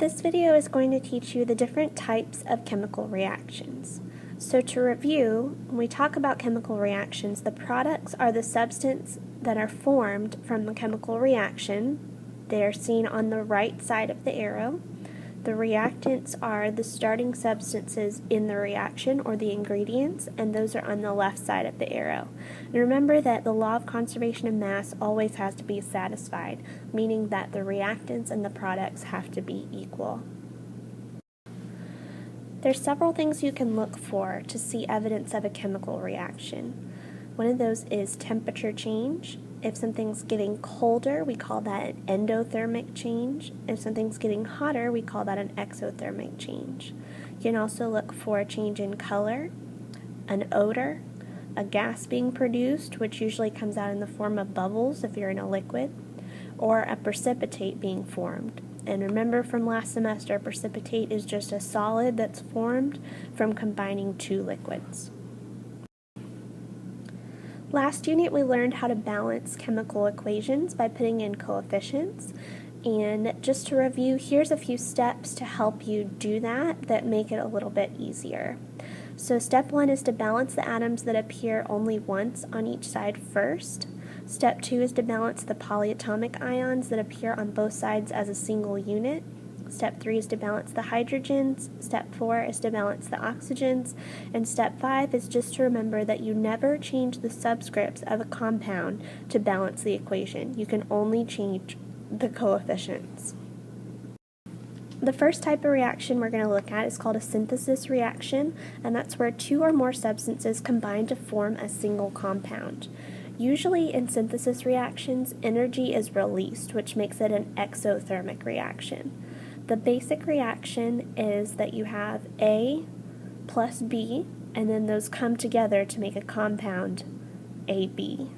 This video is going to teach you the different types of chemical reactions. So to review, when we talk about chemical reactions, the products are the substance that are formed from the chemical reaction. They are seen on the right side of the arrow. The reactants are the starting substances in the reaction, or the ingredients, and those are on the left side of the arrow. And remember that the law of conservation of mass always has to be satisfied, meaning that the reactants and the products have to be equal. There's several things you can look for to see evidence of a chemical reaction. One of those is temperature change. If something's getting colder, we call that an endothermic change. If something's getting hotter, we call that an exothermic change. You can also look for a change in color, an odor, a gas being produced, which usually comes out in the form of bubbles if you're in a liquid, or a precipitate being formed. And remember from last semester, a precipitate is just a solid that's formed from combining two liquids. Last unit we learned how to balance chemical equations by putting in coefficients, and just to review, here's a few steps to help you do that make it a little bit easier. So step 1 is to balance the atoms that appear only once on each side first. Step 2 is to balance the polyatomic ions that appear on both sides as a single unit. Step 3 is to balance the hydrogens, Step 4 is to balance the oxygens, and Step 5 is just to remember that you never change the subscripts of a compound to balance the equation. You can only change the coefficients. The first type of reaction we're going to look at is called a synthesis reaction, and that's where two or more substances combine to form a single compound. Usually in synthesis reactions, energy is released, which makes it an exothermic reaction. The basic reaction is that you have A plus B, and then those come together to make a compound AB.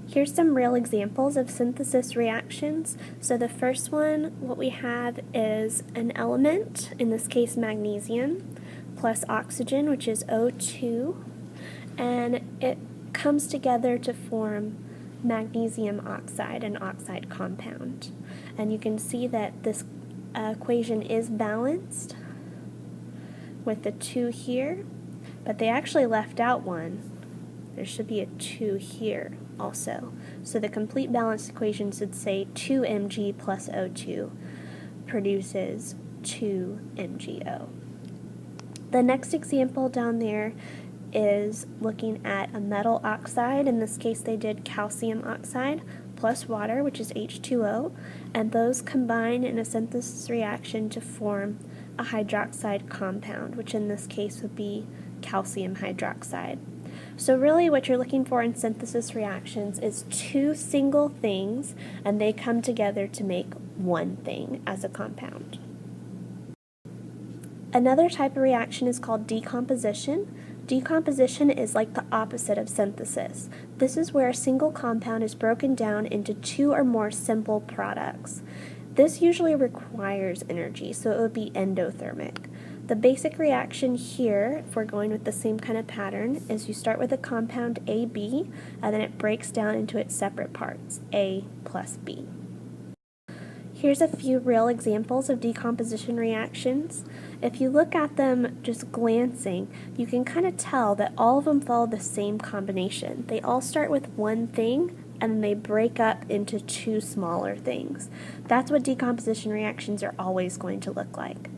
Here's some real examples of synthesis reactions. So the first one, what we have is an element, in this case magnesium, plus oxygen, which is O2, and it comes together to form magnesium oxide, an oxide compound. And you can see that this equation is balanced with the 2 here, but they actually left out one. There should be a 2 here also. So the complete balanced equation should say 2Mg plus O2 produces 2MgO. The next example down there is looking at a metal oxide. In this case they did calcium oxide plus water, which is H2O, and those combine in a synthesis reaction to form a hydroxide compound, which in this case would be calcium hydroxide. So really what you're looking for in synthesis reactions is two single things, and they come together to make one thing as a compound. Another type of reaction is called decomposition. Decomposition is like the opposite of synthesis. This is where a single compound is broken down into two or more simple products. This usually requires energy, so it would be endothermic. The basic reaction here, if we're going with the same kind of pattern, is you start with a compound AB, and then it breaks down into its separate parts, A plus B. Here's a few real examples of decomposition reactions. If you look at them just glancing, you can kind of tell that all of them follow the same combination. They all start with one thing, and then they break up into two smaller things. That's what decomposition reactions are always going to look like.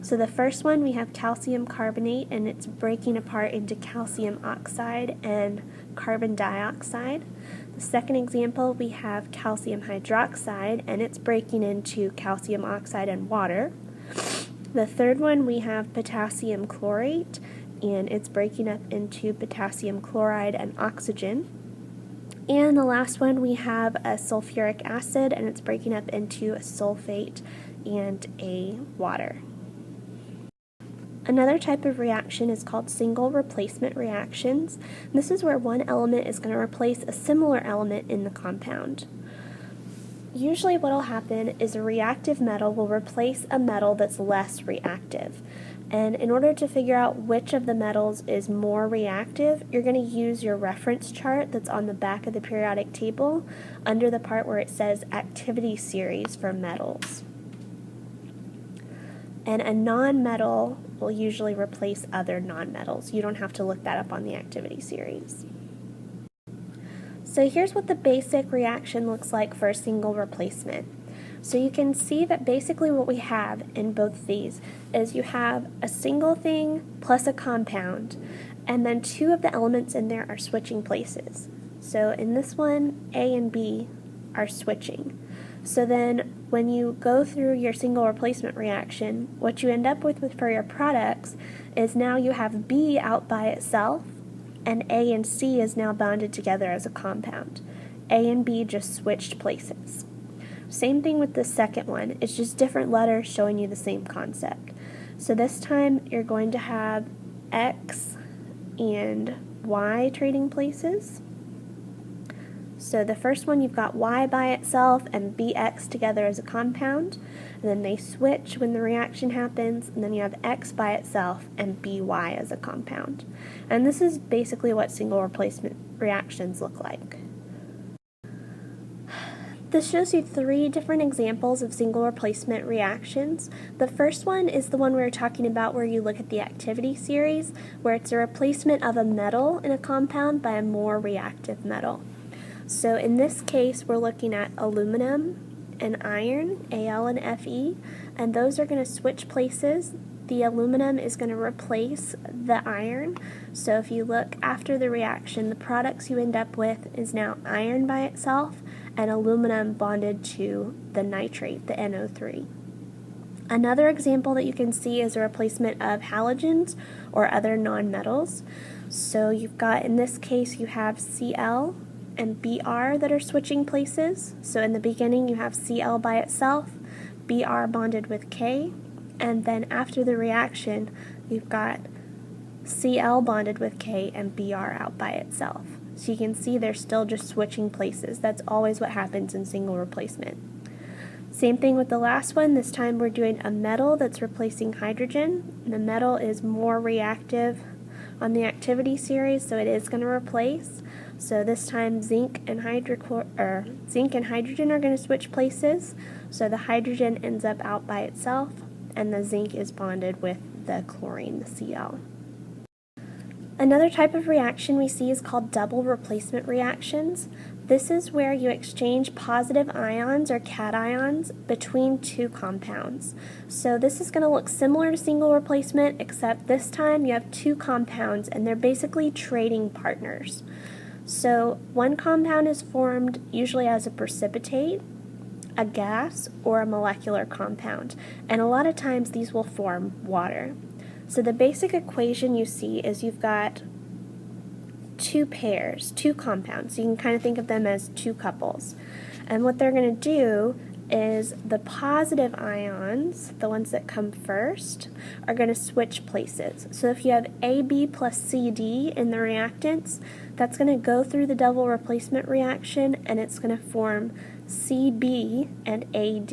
So the first one, we have calcium carbonate, and it's breaking apart into calcium oxide and carbon dioxide. The second example, we have calcium hydroxide, and it's breaking into calcium oxide and water. The third one, we have potassium chlorate, and it's breaking up into potassium chloride and oxygen. And the last one, we have a sulfuric acid, and it's breaking up into a sulfate and a water. Another type of reaction is called single replacement reactions. This is where one element is going to replace a similar element in the compound. Usually what will happen is a reactive metal will replace a metal that's less reactive. And in order to figure out which of the metals is more reactive, you're going to use your reference chart that's on the back of the periodic table under the part where it says activity series for metals. and a nonmetal will usually replace other nonmetals. You don't have to look that up on the activity series. So here's what the basic reaction looks like for a single replacement. So you can see that basically what we have in both these is you have a single thing plus a compound, and then two of the elements in there are switching places. So in this one, A and B are switching. So then when you go through your single replacement reaction, what you end up with for your products is now you have B out by itself, and A and C is now bonded together as a compound. A and B just switched places. Same thing with the second one, it's just different letters showing you the same concept. So this time you're going to have X and Y trading places. So the first one you've got Y by itself and BX together as a compound, and then they switch when the reaction happens, and then you have X by itself and BY as a compound. And this is basically what single replacement reactions look like. This shows you 3 different examples of single replacement reactions. The first one is the one we were talking about where you look at the activity series, where it's a replacement of a metal in a compound by a more reactive metal. So in this case, we're looking at aluminum and iron, Al and Fe, and those are going to switch places. The aluminum is going to replace the iron. So if you look after the reaction, the products you end up with is now iron by itself and aluminum bonded to the nitrate, the NO3. Another example that you can see is a replacement of halogens or other nonmetals. So you've got, in this case, you have Cl and Br that are switching places. So in the beginning you have Cl by itself, Br bonded with K, and then after the reaction you've got Cl bonded with K and Br out by itself. So you can see they're still just switching places. That's always what happens in single replacement. Same thing with the last one. This time we're doing a metal that's replacing hydrogen. The metal is more reactive on the activity series, so it is going to replace. So this time zinc and hydrogen are going to switch places. So the hydrogen ends up out by itself, and the zinc is bonded with the chlorine, the Cl. Another type of reaction we see is called double replacement reactions. This is where you exchange positive ions or cations between two compounds. So this is going to look similar to single replacement, except this time you have two compounds and they're basically trading partners. So one compound is formed usually as a precipitate, a gas, or a molecular compound, and a lot of times these will form water. So the basic equation you see is you've got two pairs, two compounds. You can kind of think of them as two couples. And what they're going to do is the positive ions, the ones that come first, are going to switch places. So if you have AB plus CD in the reactants, that's going to go through the double replacement reaction and it's going to form CB and AD.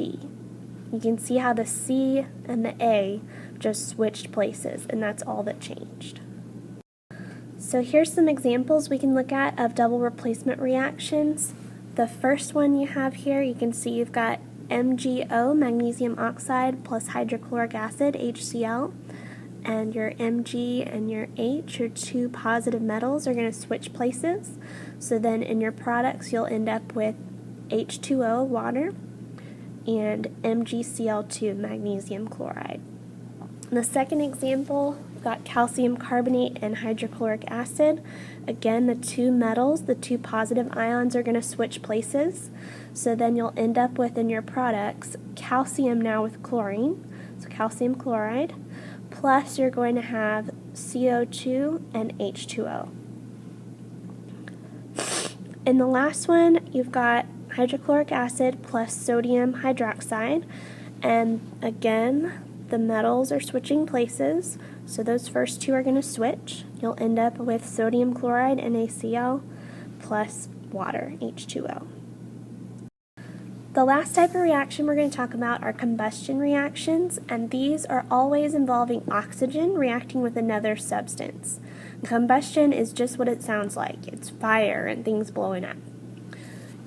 You can see how the C and the A just switched places, and that's all that changed. So here's some examples we can look at of double replacement reactions. The first one you have here, you can see you've got MgO, magnesium oxide, plus hydrochloric acid, HCl, and your Mg and your H, your two positive metals, are going to switch places. So then in your products you'll end up with H2O, water, and MgCl2, magnesium chloride. In the second example, we've got calcium carbonate and hydrochloric acid. Again, the two metals, the two positive ions, are going to switch places. So then you'll end up with, in your products, calcium now with chlorine, so calcium chloride, plus you're going to have CO2 and H2O. In the last one, you've got hydrochloric acid plus sodium hydroxide, and again, the metals are switching places, so those first two are going to switch. You'll end up with sodium chloride, NaCl, plus water, H2O. The last type of reaction we're going to talk about are combustion reactions, and these are always involving oxygen reacting with another substance. Combustion is just what it sounds like. It's fire and things blowing up.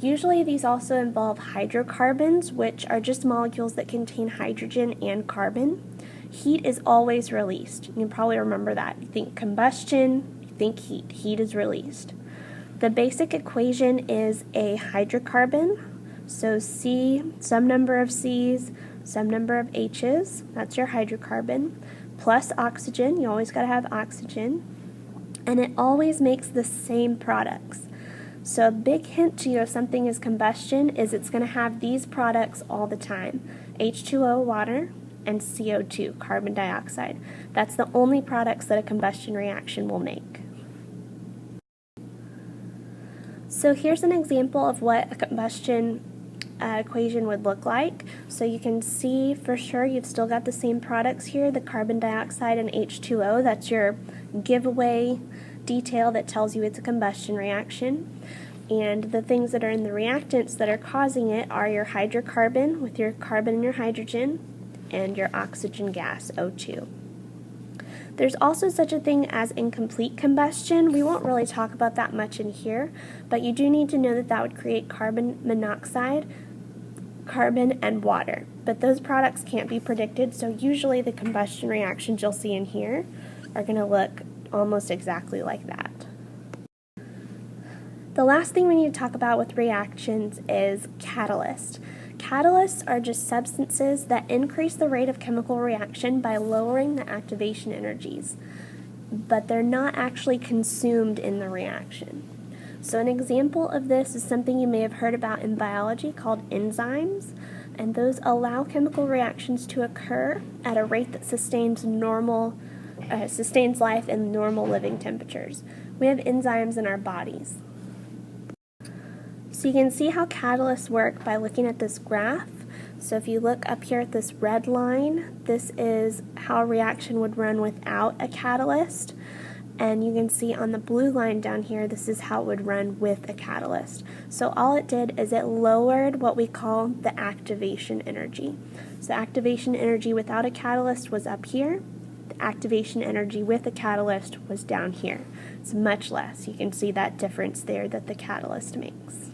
Usually these also involve hydrocarbons, which are just molecules that contain hydrogen and carbon. Heat is always released. You can probably remember that. You think combustion, you think heat. Heat is released. The basic equation is a hydrocarbon, so C, some number of C's, some number of H's, that's your hydrocarbon, plus oxygen, you always got to have oxygen, and it always makes the same products. So a big hint to you if something is combustion is it's going to have these products all the time, H2O, water, and CO2, carbon dioxide. That's the only products that a combustion reaction will make. So here's an example of what a combustion equation would look like. So you can see for sure you've still got the same products here, the carbon dioxide and H2O. That's your giveaway detail that tells you it's a combustion reaction. And the things that are in the reactants that are causing it are your hydrocarbon with your carbon and your hydrogen and your oxygen gas, O2. There's also such a thing as incomplete combustion. We won't really talk about that much in here, but you do need to know that that would create carbon monoxide, carbon, and water. But those products can't be predicted, so usually the combustion reactions you'll see in here are going to look almost exactly like that. The last thing we need to talk about with reactions is catalyst. Catalysts are just substances that increase the rate of chemical reaction by lowering the activation energies, but they're not actually consumed in the reaction. So an example of this is something you may have heard about in biology called enzymes, and those allow chemical reactions to occur at a rate that sustains life in normal living temperatures. We have enzymes in our bodies. So you can see how catalysts work by looking at this graph. So if you look up here at this red line, this is how a reaction would run without a catalyst. And you can see on the blue line down here, this is how it would run with a catalyst. So all it did is it lowered what we call the activation energy. So activation energy without a catalyst was up here. The activation energy with a catalyst was down here. It's much less. You can see that difference there that the catalyst makes.